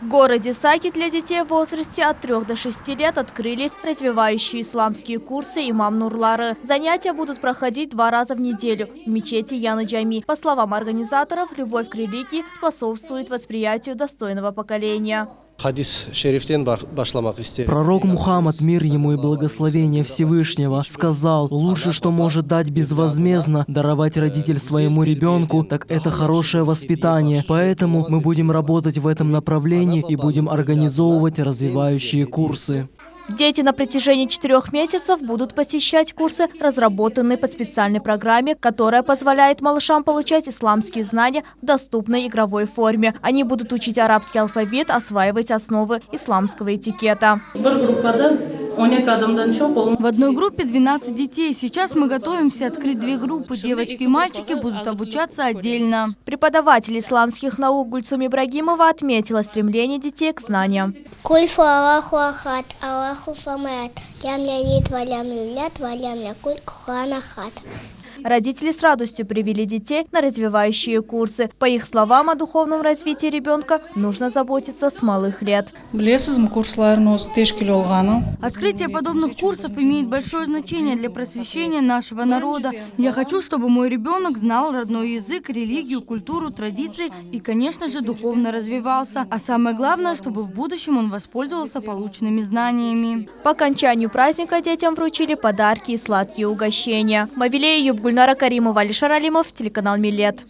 В городе Саки для детей в возрасте от 3 до 6 лет открылись развивающие исламские курсы имам Нурлары. Занятия будут проходить 2 раза в неделю в мечети Яны Джами. По словам организаторов, любовь к религии способствует восприятию достойного поколения. Пророк Мухаммад, мир ему и благословение Всевышнего, сказал: лучше, что может дать безвозмездно, даровать родитель своему ребенку, так это хорошее воспитание. Поэтому мы будем работать в этом направлении и будем организовывать развивающие курсы. Дети на протяжении 4 месяцев будут посещать курсы, разработанные по специальной программе, которая позволяет малышам получать исламские знания в доступной игровой форме. Они будут учить арабский алфавит, осваивать основы исламского этикета. В одной группе 12 детей. Сейчас мы готовимся открыть 2 группы. Девочки и мальчики будут обучаться отдельно. Преподаватель исламских наук Гульсум Ибрагимова отметила стремление детей к знаниям. Родители с радостью привели детей на развивающие курсы. По их словам, о духовном развитии ребенка нужно заботиться с малых лет. Открытие подобных курсов имеет большое значение для просвещения нашего народа. Я хочу, чтобы мой ребенок знал родной язык, религию, культуру, традиции и, конечно же, духовно развивался. А самое главное, чтобы в будущем он воспользовался полученными знаниями. По окончанию праздника детям вручили подарки и сладкие угощения. Мавилея Юбгульнара Каримова, Алишер Алимов, телеканал Милет.